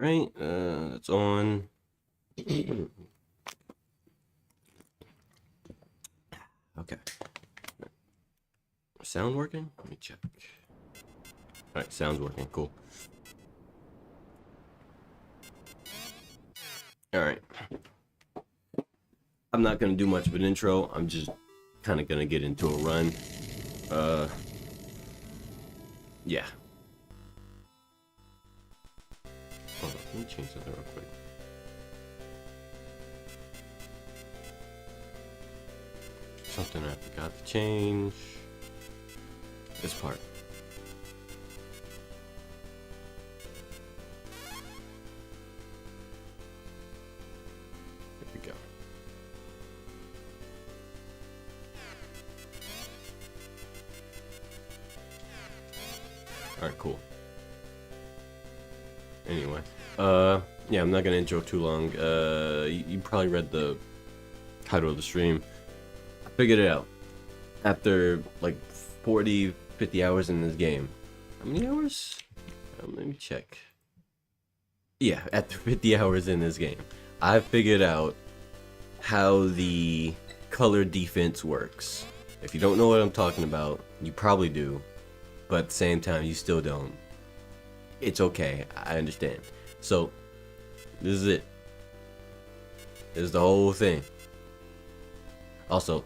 Right, it's on. Okay. Sound working? Let me check. Alright, sound's working. Cool. Alright. I'm not gonna do much of an intro. I'm just kind of gonna get into a run. Yeah. Hold on, let me change something real quick. Something I forgot to change. This part. There we go. Alright, cool. Anyway, yeah, I'm not gonna intro too long. You probably read the title of the stream. I figured it out after like 40, 50 hours in this game. How many hours? Let me check. Yeah, after 50 hours in this game, I figured out how the color defense works. If you don't know what I'm talking about, you probably do, but at the same time, you still don't. It's okay, I understand. So, this is it. This is the whole thing. Also,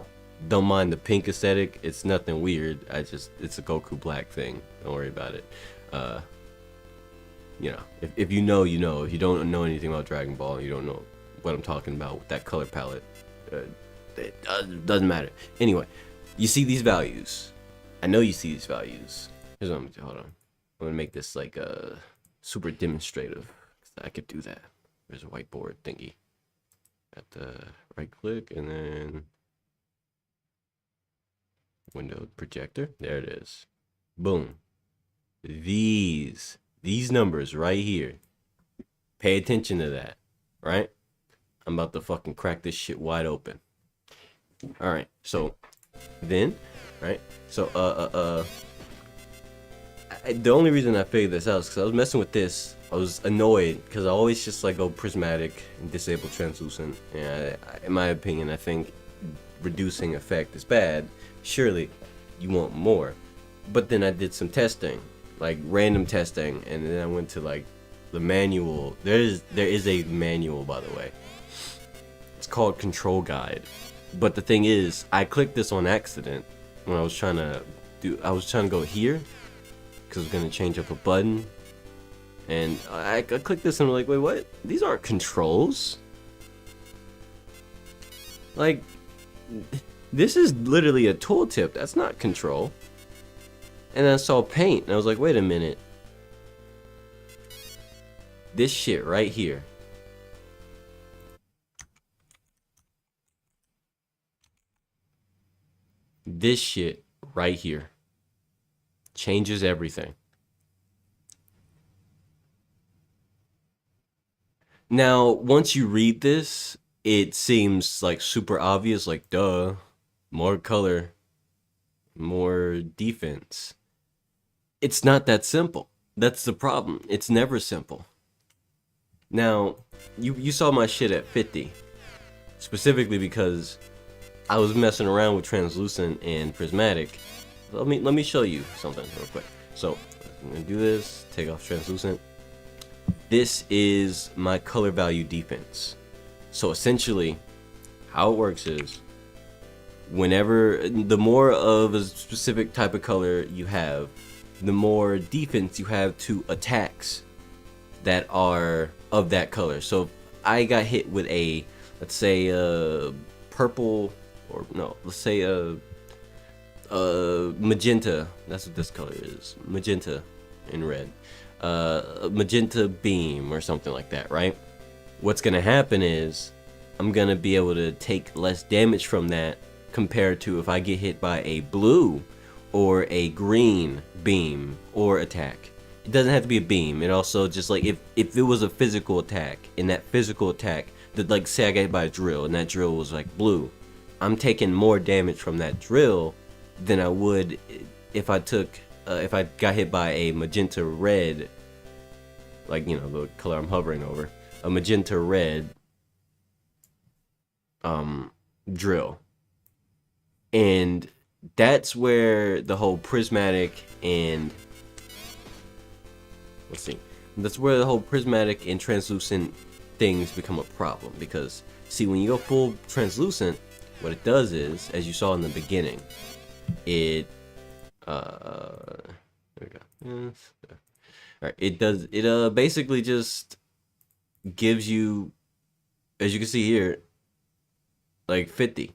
don't mind the pink aesthetic. It's nothing weird. It's a Goku Black thing. Don't worry about it. You know, if you know, you know. If you don't know anything about Dragon Ball, you don't know what I'm talking about with that color palette. It doesn't matter. Anyway, you see these values. I know you see these values. Here's what I'm gonna do. Hold on. I'm gonna make this like super demonstrative. I could do that. There's a whiteboard thingy. At the right click and then window projector. There it is. Boom. These numbers right here. Pay attention to that. Right? I'm about to fucking crack this shit wide open. Alright, so then, right? So the only reason I figured this out is because I was messing with this. I was annoyed because I always just like go prismatic and disable translucent. And in my opinion, I think reducing effect is bad. Surely you want more. But then I did some testing, like random testing, and then I went to like the manual. There is a manual, by the way. It's called Control Guide. But the thing is, I clicked this on accident when I was trying to go here because I was gonna change up a button, and I clicked this and I'm like, wait, what? These aren't controls. Like, this is literally a tooltip. That's not control. And then I saw paint and I was like, wait a minute. This shit right here. This shit right here changes everything. Now, once you read this, it seems like super obvious, like duh, more color, more defense. It's not that simple. That's the problem. It's never simple. Now, you saw my shit at 50, specifically because I was messing around with translucent and prismatic. Let me show you something real quick. So I'm gonna do this. Take off translucent. This is my color value defense. So essentially, how it works is, whenever the more of a specific type of color you have, the more defense you have to attacks that are of that color. So if I got hit with a, let's say purple, or no, let's say magenta. That's what this color is. Magenta in red. Magenta beam or something like that, right? What's gonna happen is I'm gonna be able to take less damage from that compared to if I get hit by a blue or a green beam or attack. It doesn't have to be a beam. It also just like if it was a physical attack, in that physical attack, that like say I got hit by a drill and that drill was like blue, I'm taking more damage from that drill than I would if I got hit by a magenta red like the color I'm hovering over, a magenta red drill. And that's where the whole prismatic and that's where the whole prismatic and translucent things become a problem, because see, when you go full translucent, what it does is, as you saw in the beginning, it there we go. Yes. All right, it basically just gives you, as you can see here, like 50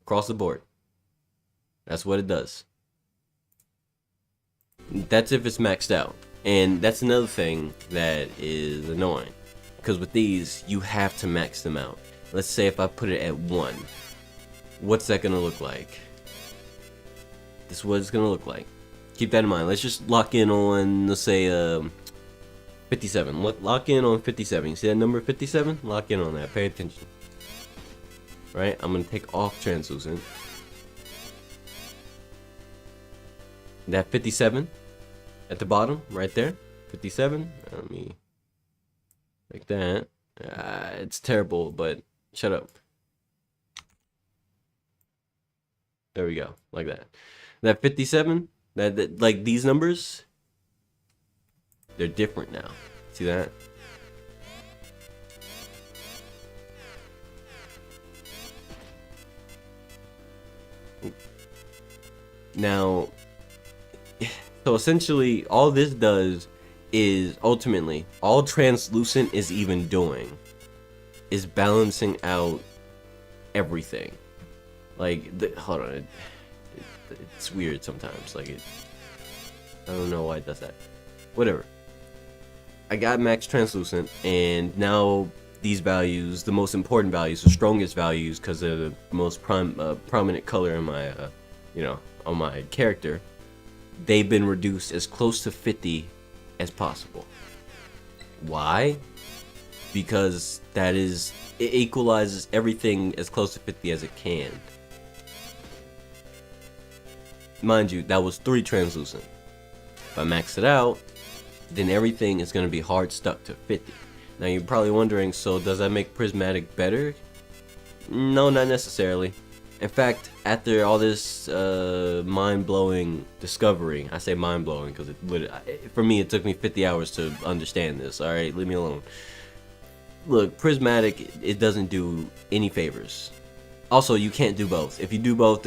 across the board. That's what it does. That's if it's maxed out. And that's another thing that is annoying, because with these, you have to max them out. Let's say if I put it at 1, what's that gonna look like? This is what it's gonna look like. Keep that in mind. Let's just lock in on, let's say, 57. Lock in on 57. You see that number 57? Lock in on that. Pay attention. Right? I'm gonna take off translucent. That 57 at the bottom, right there. 57. Let me like that. It's terrible, but shut up. There we go, like that. That 57, that like these numbers, they're different now. See that? Now, so essentially, all this does is ultimately, all translucent is even doing is balancing out everything. Like, hold on, it's weird sometimes. Like, I don't know why it does that. Whatever. I got max translucent, and now these values, the most important values, the strongest values, because they're the most prominent color in my, on my character, they've been reduced as close to 50 as possible. Why? Because it equalizes everything as close to 50 as it can. Mind you, that was 3 translucent. If I max it out, then everything is going to be hard stuck to 50. Now you're probably wondering, so does that make prismatic better? No, not necessarily. In fact, after all this mind-blowing discovery, I say mind-blowing because for me it took me 50 hours to understand this. All right, leave me alone. Look, prismatic, it doesn't do any favors. Also, you can't do both. If you do both,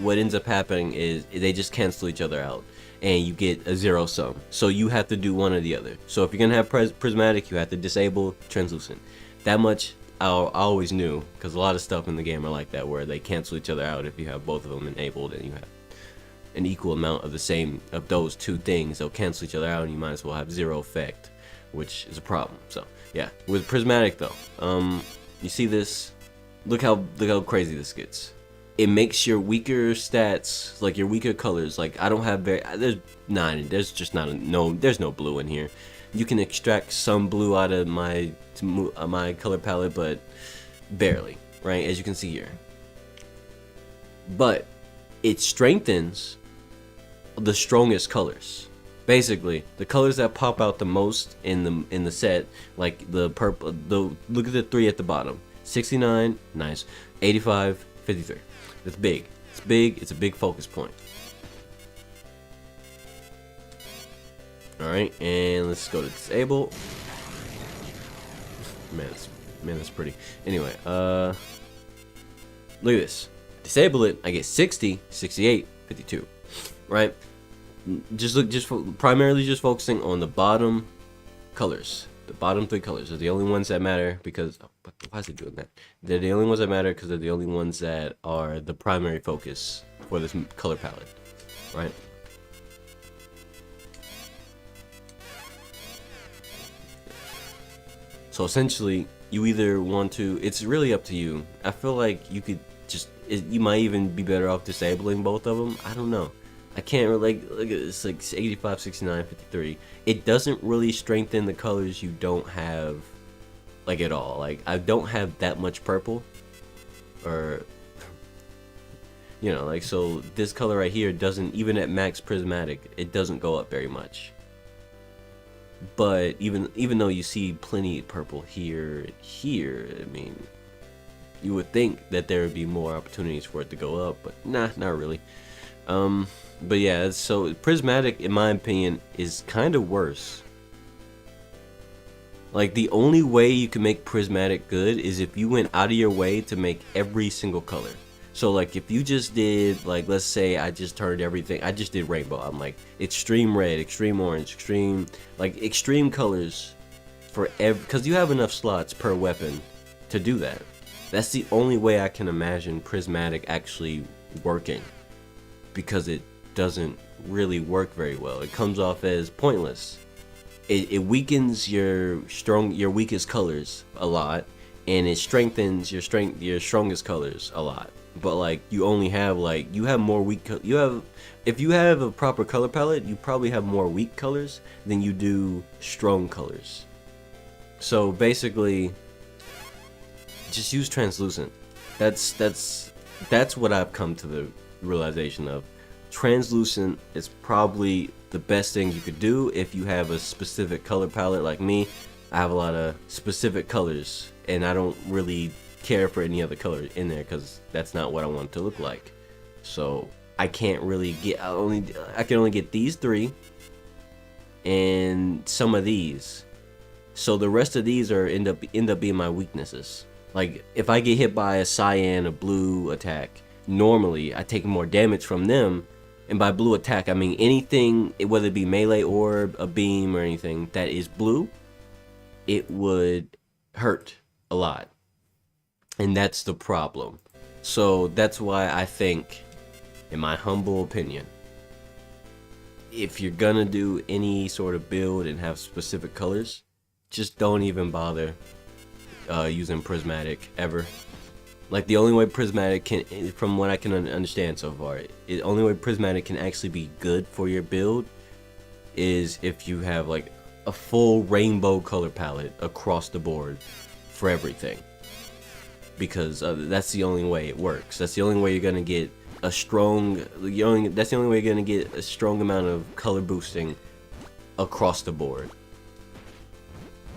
what ends up happening is they just cancel each other out, and you get a zero sum. So you have to do one or the other. So if you're gonna have prismatic, you have to disable translucent. That much I always knew, because a lot of stuff in the game are like that, where they cancel each other out if you have both of them enabled, and you have an equal amount of those two things. They'll cancel each other out, and you might as well have zero effect, which is a problem. So yeah, with prismatic though, you see this. Look how crazy this gets. It makes your weaker stats, like your weaker colors, like I don't have there's no blue in here. You can extract some blue out of my color palette, but barely, right? As you can see here. But it strengthens the strongest colors. Basically, the colors that pop out the most in the set, like the purple. Look at the 3 at the bottom. 69, nice. 85, 53. That's big. It's big. It's a big focus point. Alright, and let's go to disable. Man, that's pretty. Anyway, look at this. Disable it, I get 60, 68, 52. Right? Primarily just focusing on the bottom colors. The bottom 3 colors are the only ones that matter, because why is it doing that? They're the only ones that matter because they're the only ones that are the primary focus for this color palette, right? So essentially, you either want to, it's really up to you. I feel like you could you might even be better off disabling both of them. I don't know. I can't really, look at this, like 85, 69, 53. It doesn't really strengthen the colors you don't have, like, at all. Like, I don't have that much purple, or, like, so this color right here doesn't, even at max prismatic, it doesn't go up very much. But even though you see plenty purple here, I mean, you would think that there would be more opportunities for it to go up, but nah, not really. But yeah, so prismatic, in my opinion, is kind of worse. Like, the only way you can make prismatic good is if you went out of your way to make every single color. So like, if you just did, like, let's say I just turned everything, I just did rainbow. I'm like extreme red, extreme orange, extreme colors for because you have enough slots per weapon to do that. That's the only way I can imagine prismatic actually working, because it doesn't really work very well. It comes off as pointless. It weakens your weakest colors a lot, and it strengthens your strongest colors a lot. But like, you only have you have more weak if you have a proper color palette, you probably have more weak colors than you do strong colors. So basically, just use translucent. That's what I've come to the realization of. Translucent is probably the best thing you could do if you have a specific color palette. Like me, I have a lot of specific colors, and I don't really care for any other color in there because that's not what I want it to look like. So I can't really get, I can only get these three and some of these. So the rest of these are end up being my weaknesses. Like, if I get hit by a cyan, a blue attack, normally I take more damage from them. And by blue attack, I mean anything, whether it be melee orb, a beam, or anything that is blue, it would hurt a lot. And that's the problem. So that's why I think, in my humble opinion, if you're gonna do any sort of build and have specific colors, just don't even bother using prismatic ever. Like, the only way prismatic can, from what I can understand so far, the only way prismatic can actually be good for your build is if you have like a full rainbow color palette across the board for everything. Because that's the only way it works. That's the only way you're gonna get a strong. That's the only way you're gonna get a strong amount of color boosting across the board.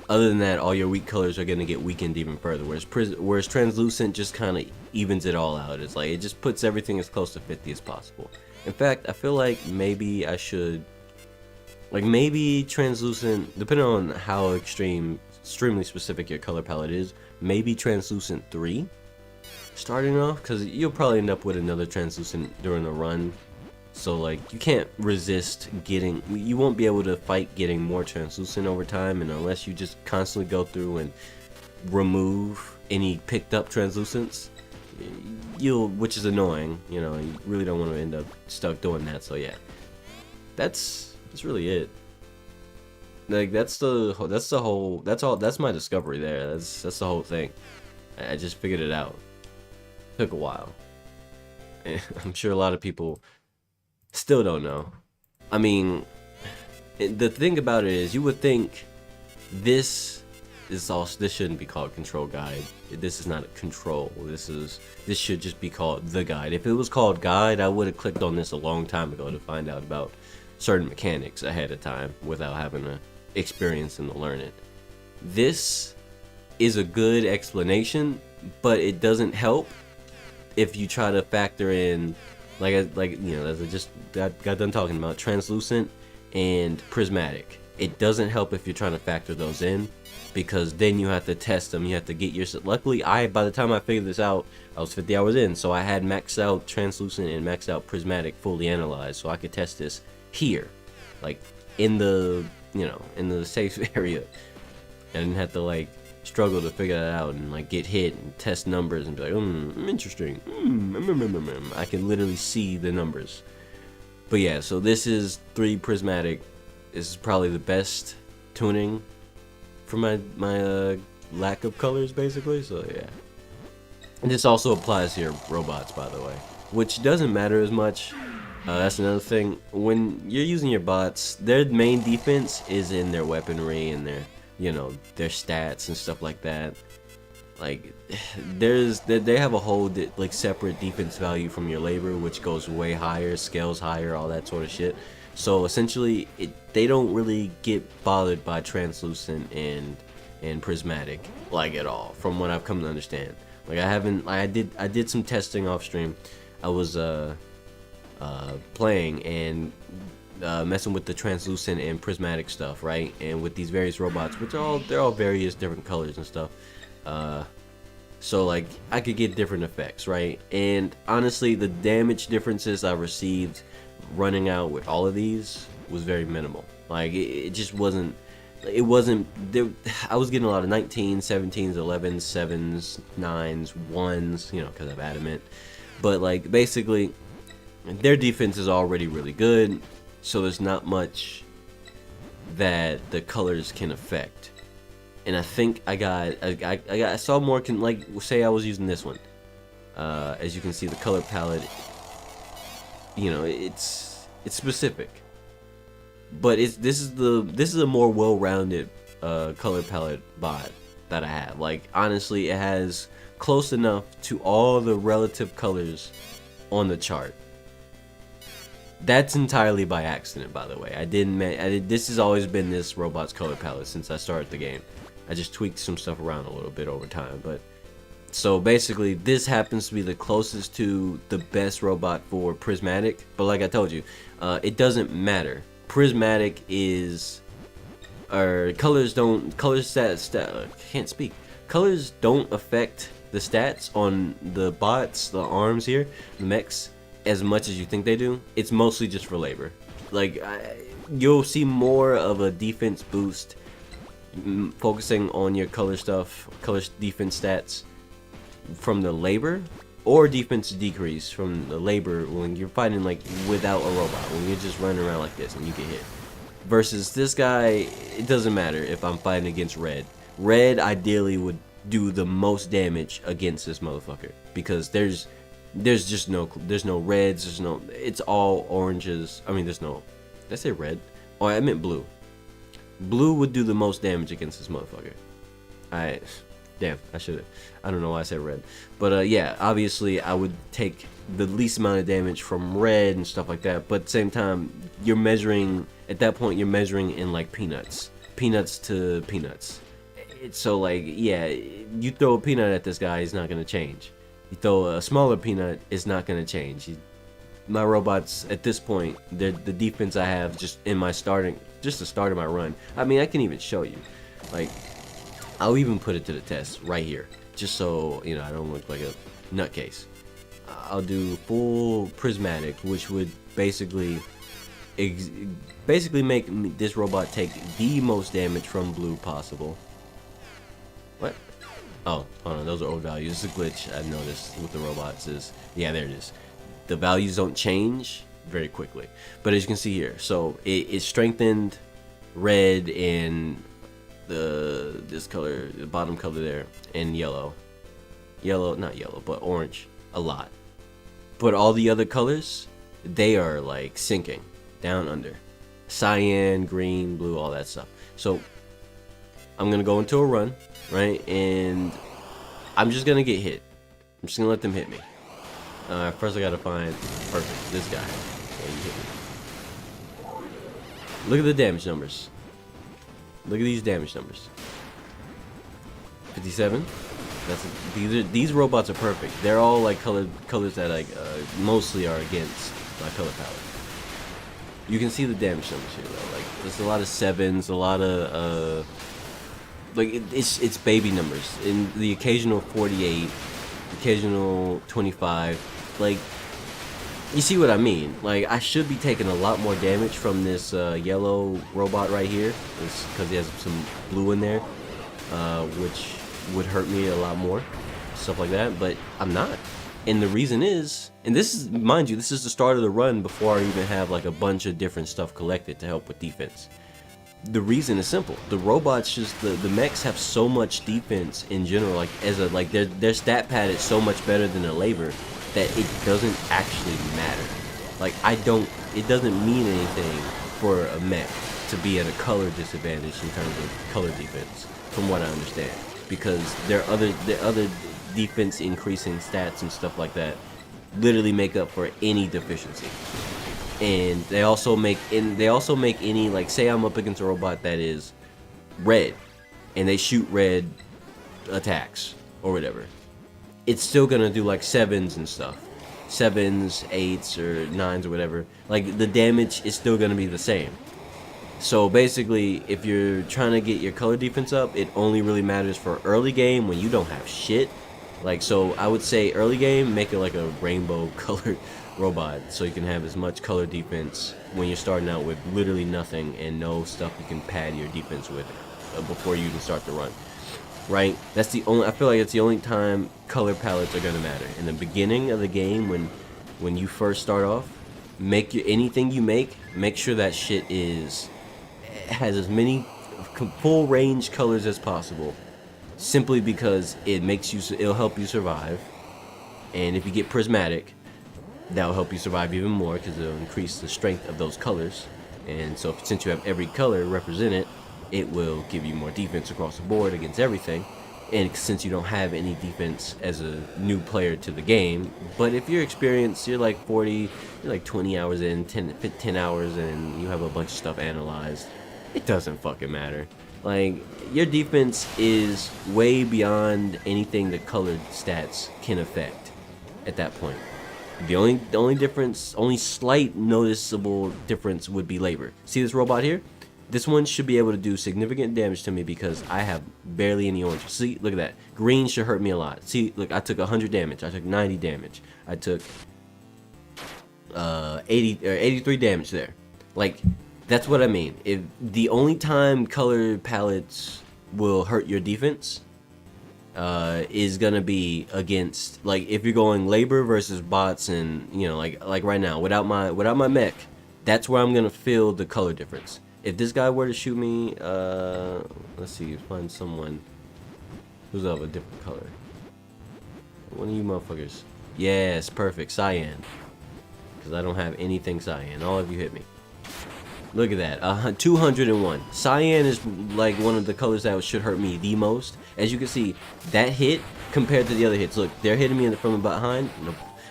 Other than that, all your weak colors are gonna get weakened even further. Whereas translucent just kind of evens it all out. It's like, it just puts everything as close to 50 as possible. In fact, I feel like maybe I should, like, maybe translucent, depending on how extremely specific your color palette is, maybe translucent 3 starting off, because you'll probably end up with another translucent during the run. So like, you can't resist getting, you won't be able to fight getting more translucent over time, and unless you just constantly go through and remove any picked up translucents, which is annoying, you know, you really don't want to end up stuck doing that. So yeah, that's really it. Like, that's my discovery there. That's the whole thing. I just figured it out. Took a while. I'm sure a lot of people still don't know. I mean, the thing about it is, you would think this shouldn't be called control guide. This is not a control. This should just be called the guide. If it was called guide, I would have clicked on this a long time ago to find out about certain mechanics ahead of time without having to experience and to learn it. This is a good explanation, but it doesn't help if you try to factor in, like you know, as I just got done talking about, translucent and prismatic. It doesn't help if you're trying to factor those in, because then you have to test them. You have to get your. Luckily, by the time I figured this out, I was 50 hours in, so I had maxed out translucent and maxed out prismatic fully analyzed, so I could test this here, like in the, you know, in the safe area. I didn't have to like struggle to figure that out and like get hit and test numbers and be like, interesting. I can literally see the numbers. But yeah, so this is 3 prismatic. This is probably the best tuning for my lack of colors, basically. So yeah. And this also applies to your robots, by the way, which doesn't matter as much. That's another thing. When you're using your bots, their main defense is in their weaponry and their, you know, their stats and stuff like that. Like, they have a whole like separate defense value from your labor, which goes way higher, scales higher, all that sort of shit. So essentially, they don't really get bothered by translucent and prismatic like at all, from what I've come to understand. Like I haven't, I did some testing off stream. I was playing and messing with the translucent and prismatic stuff, right? And with these various robots, which they're all various different colors and stuff. So like I could get different effects, right? And honestly, the damage differences I received running out with all of these was very minimal. Like it just wasn't. It wasn't there. I was getting a lot of 19s, 17s, 11s, 7s, 9s, 1s, you know, because of adamant. But like basically, their defense is already really good, so there's not much that the colors can affect. And I think I saw more. Like say I was using this one. As you can see, the color palette, you know, it's specific. But this is a more well-rounded color palette bot that I have. Like honestly, it has close enough to all the relative colors on the chart. That's entirely by accident, by the way. This has always been this robot's color palette since I started the game. I just tweaked some stuff around a little bit over time, but so basically this happens to be the closest to the best robot for prismatic. But like I told you, it doesn't matter. Prismatic is, or colors can't speak. Colors don't affect the stats on the bots, the arms here, the mechs, as much as you think they do. It's mostly just for labor. Like you'll see more of a defense boost focusing on your color defense stats from the labor, or defense decrease from the labor when you're fighting like without a robot, when you're just running around like this and you get hit. Versus this guy, it doesn't matter if I'm fighting against red. Red ideally would do the most damage against this motherfucker, because there's no reds, it's all oranges. I mean, did I say red? Oh, I meant blue. Blue would do the most damage against this motherfucker. Damn, I don't know why I said red. But yeah, obviously I would take the least amount of damage from red and stuff like that. But at the same time, at that point you're measuring in like peanuts to peanuts. So like, yeah, you throw a peanut at this guy, he's not gonna change. You throw a smaller peanut, it's not gonna change. My robots at this point, the defense I have just the start of my run. I mean, I can even show you, like, I'll even put it to the test right here, just so you know I don't look like a nutcase. I'll do full prismatic, which would basically make this robot take the most damage from blue possible. What? Oh, hold on, those are old values. It's a glitch I've noticed with the robots. Yeah, there it is. The values don't change very quickly, but as you can see here, so it strengthened red and this color, the bottom color there, and not yellow, but orange a lot. But all the other colors, they are like sinking down under. Cyan, green, blue, all that stuff. So I'm gonna go into a run, right? And I'm just gonna get hit. I'm just gonna let them hit me. First I gotta find perfect this guy. Yeah, you hit me. Look at the damage numbers. Look at these damage numbers. 57. These robots are perfect. They're all like colors that like mostly are against my color palette. You can see the damage numbers here though. Like there's a lot of 7s, a lot of like it's baby numbers. In the occasional 48, occasional 25. Like, you see what I mean? Like, I should be taking a lot more damage from this yellow robot right here, because he has some blue in there, which would hurt me a lot more, stuff like that, but I'm not. And the reason is, and this is, mind you, this is the start of the run before I even have like a bunch of different stuff collected to help with defense. The reason is simple. The robots the mechs have so much defense in general, like their stat pad is so much better than a labor that it doesn't actually matter. Like it doesn't mean anything for a mech to be at a color disadvantage in terms of color defense, from what I understand, because their other defense increasing stats and stuff like that literally make up for any deficiency. and they also make any, like, say I'm up against a robot that is red and they shoot red attacks or whatever, it's still gonna do like 7s and stuff, 7s, 8s, or 9s or whatever. Like, the damage is still gonna be the same. So basically, if you're trying to get your color defense up, it only really matters for early game when you don't have shit. Like, so I would say early game, make it like a rainbow colored robot so you can have as much color defense when you're starting out with literally nothing and no stuff you can pad your defense with before you even start the run. Right? That's the only, I feel like it's the only time color palettes are gonna matter. In the beginning of the game, when you first start off, anything you make sure that shit has as many full range colors as possible, simply because it'll help you survive. And if you get prismatic, that'll help you survive even more because it'll increase the strength of those colors. And so since you have every color represented, it will give you more defense across the board against everything. And since you don't have any defense as a new player to the game, but if you're experienced, you're like 20 hours in, 10 hours in, you have a bunch of stuff analyzed, it doesn't fucking matter. Like, your defense is way beyond anything the colored stats can affect at that point. The only difference, only slight noticeable difference would be labor. See this robot here? This one should be able to do significant damage to me because I have barely any orange. See, look at that. Green should hurt me a lot. See, look, I took 100 damage. I took 90 damage. I took 83 damage there. Like, that's what I mean. If the only time color palettes will hurt your defense is gonna be against, like, if you're going labor versus bots, and you know, like right now, without my mech, that's where I'm gonna feel the color difference. If this guy were to shoot me, let's see, find someone who's of a different color. One of you motherfuckers. Yes, perfect, cyan. Because I don't have anything cyan. All of you hit me. Look at that, 201. Cyan is like one of the colors that should hurt me the most. As you can see, that hit compared to the other hits. Look, they're hitting me from behind,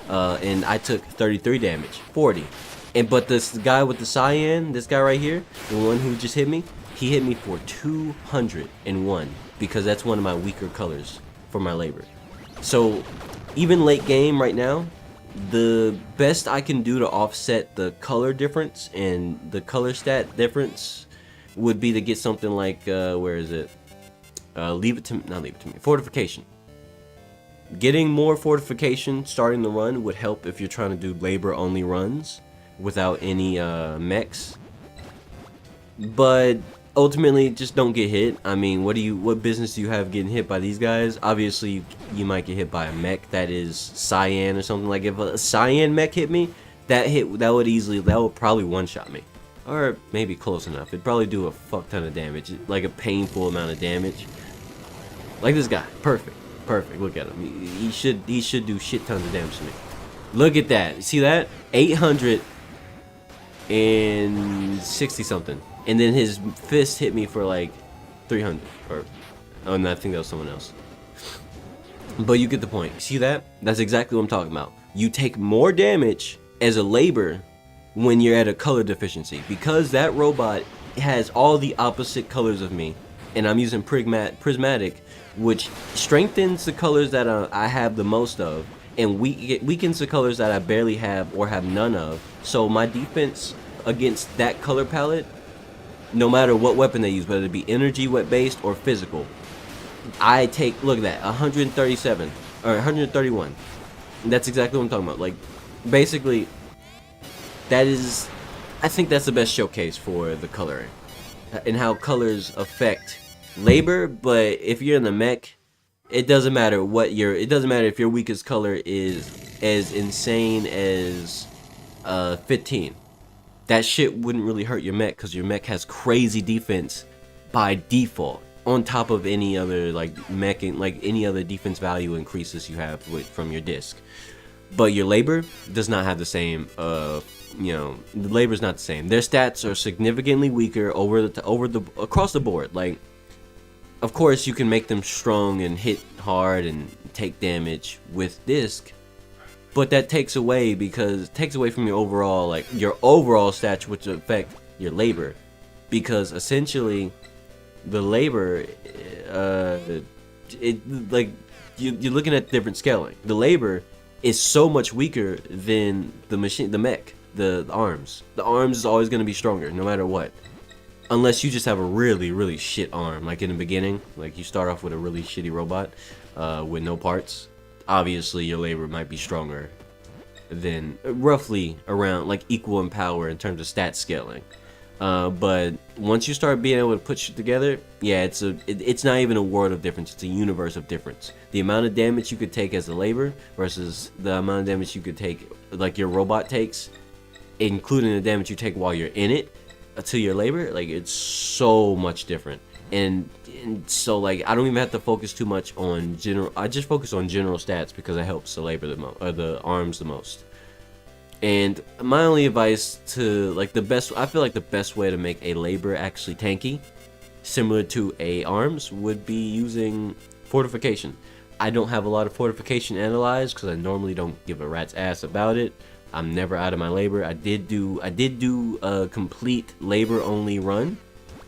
and I took 33 damage, 40. But this guy with the cyan, this guy right here, the one who just hit me, he hit me for 201 because that's one of my weaker colors for my labor. So even late game right now, the best I can do to offset the color difference and the color stat difference would be to get something like, where is it? Not leave it to me. Fortification. Getting more fortification starting the run would help if you're trying to do labor only runs without any mechs. But ultimately, just don't get hit. I mean, what business do you have getting hit by these guys? Obviously, you might get hit by a mech that is cyan or something. Like, if a cyan mech hit me, that would probably one-shot me. Or maybe close enough. It'd probably do a fuck ton of damage, like a painful amount of damage. Like this guy, perfect. Look at him. He should do shit tons of damage to me. Look at that. See that? 860 something. And then his fist hit me for like 300. Oh, no, I think that was someone else. But you get the point. See that? That's exactly what I'm talking about. You take more damage as a labor when you're at a color deficiency. Because that robot has all the opposite colors of me. And I'm using prismatic, which strengthens the colors that I have the most of. And weakens the colors that I barely have or have none of. So my defense against that color palette, no matter what weapon they use, whether it be energy, based, or physical, I take, look at that, 137 or 131. That's exactly what I'm talking about. Like, basically, I think that's the best showcase for the coloring and how colors affect labor. But if you're in the mech, it doesn't matter if your weakest color is as insane as 15. That shit wouldn't really hurt your mech because your mech has crazy defense by default, on top of any other any other defense value increases you have from your disc. But your labor does not have the same. The labor's not the same. Their stats are significantly weaker across the board. Like, of course, you can make them strong and hit hard and take damage with disc, but that takes away from your overall stats, which affect your labor, because essentially the labor, it like you're looking at different scaling. The labor is so much weaker than the mech, the arms. The arms is always going to be stronger no matter what, unless you just have a really shit arm. Like in the beginning, like you start off with a really shitty robot with no parts. Obviously your labor might be stronger than roughly around like equal in power in terms of stat scaling. But once you start being able to put shit together, yeah, it's not even a world of difference. It's a universe of difference. The amount of damage you could take as a labor versus the amount of damage you could take, like your robot takes, including the damage you take while you're in it, to your labor, like it's so much different. And so like I don't even have to focus too much on general. I just focus on general stats because it helps the labor the most, or the arms the most. And my only advice to I feel like the best way to make a labor actually tanky, similar to a arms, would be using fortification. I don't have a lot of fortification analyzed because I normally don't give a rat's ass about it. I'm never out of my labor. I did do a complete labor only run.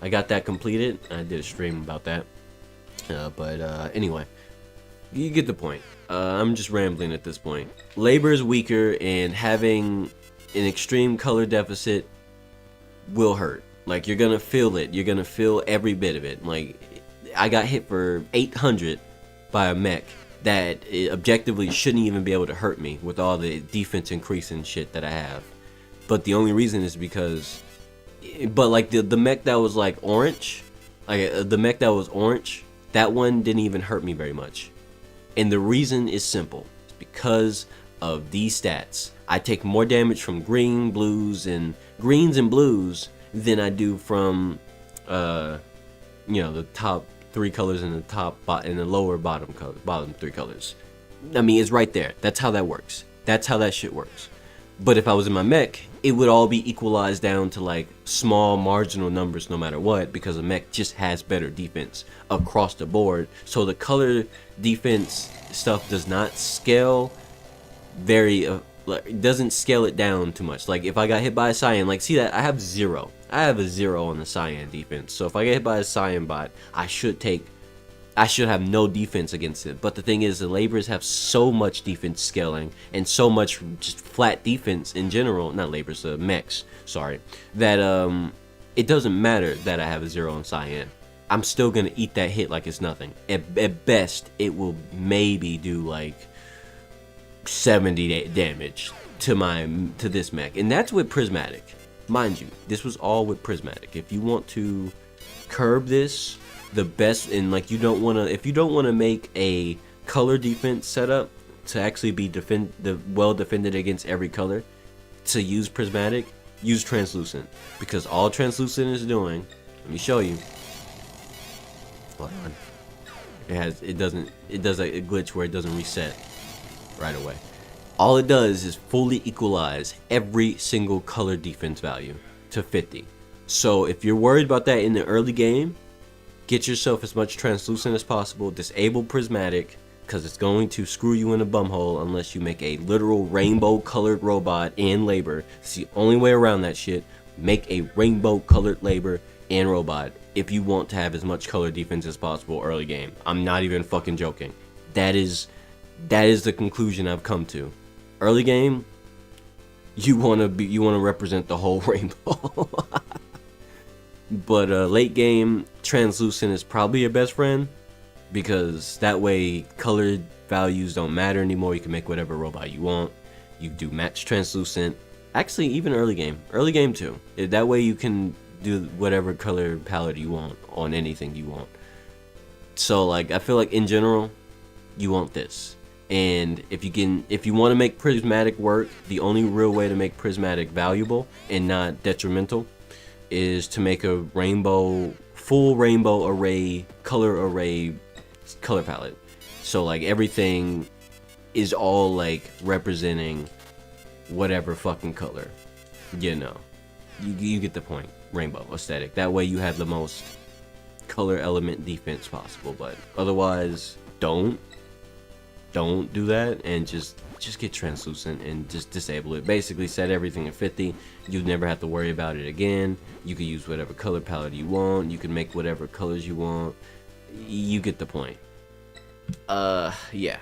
I got that completed. I did a stream about that. Anyway, you get the point. I'm just rambling at this point. Labor is weaker, and having an extreme color deficit will hurt. Like, you're gonna feel it. You're gonna feel every bit of it. Like, I got hit for 800 by a mech that objectively shouldn't even be able to hurt me with all the defense increasing shit that I have. But the only reason is because... But, like, the mech that was, like, orange... the mech that was orange, that one didn't even hurt me very much. And the reason is simple. It's because of these stats. I take more damage from greens and blues than I do from, the top 3 colors and the lower bottom 3 colors. I mean, it's right there. That's how that works. That's how that shit works. But if I was in my mech, it would all be equalized down to like small marginal numbers no matter what, because a mech just has better defense across the board. So the color defense stuff does not scale doesn't scale it down too much. Like if I got hit by a cyan, like see that I have 0. I have a 0 on the cyan defense. So if I get hit by a cyan bot, I should have no defense against it. But the thing is, the labors have so much defense scaling and so much just flat defense in general, not labors, mechs, sorry, that it doesn't matter that I have a 0 on cyan. I'm still gonna eat that hit like it's nothing. At best, it will maybe do like 70 damage to this mech, and that's with prismatic. Mind you, this was all with prismatic. If you want to curb this, the best, and like if you don't want to make a color defense setup to actually be well defended against every color, to use prismatic, use translucent, because all translucent is doing, let me show you. Hold on. It does a glitch where it doesn't reset right away. All it does is fully equalize every single color defense value to 50. So if you're worried about that in the early game, get yourself as much translucent as possible, disable prismatic, because it's going to screw you in a bumhole unless you make a literal rainbow colored robot and labor. It's the only way around that shit. Make a rainbow colored labor and robot if you want to have as much color defense as possible early game. I'm not even fucking joking. That is the conclusion I've come to. Early game, you want to represent the whole rainbow. But late game, translucent is probably your best friend, because that way colored values don't matter anymore. You can make whatever robot you want. You do match translucent. Actually, even early game too. That way you can do whatever color palette you want on anything you want. So like I feel like in general, you want this. And if you want to make prismatic work, the only real way to make prismatic valuable and not detrimental is to make a full rainbow array color palette. So like everything is all like representing whatever fucking color, you get the point. Rainbow aesthetic. That way you have the most color element defense possible. But otherwise, don't don't do that and just get translucent and just disable it. Basically set everything at 50. You never have to worry about it again. You can use whatever color palette you want. You can make whatever colors you want. You get the point. Yeah.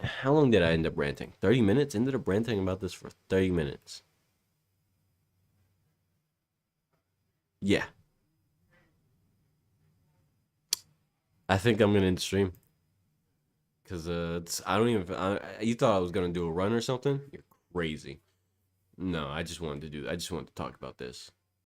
How long did I end up ranting? 30 minutes? Ended up ranting about this for 30 minutes. Yeah. I think I'm gonna end stream. Cause I don't even. You thought I was gonna do a run or something? You're crazy. No, I just wanted to talk about this.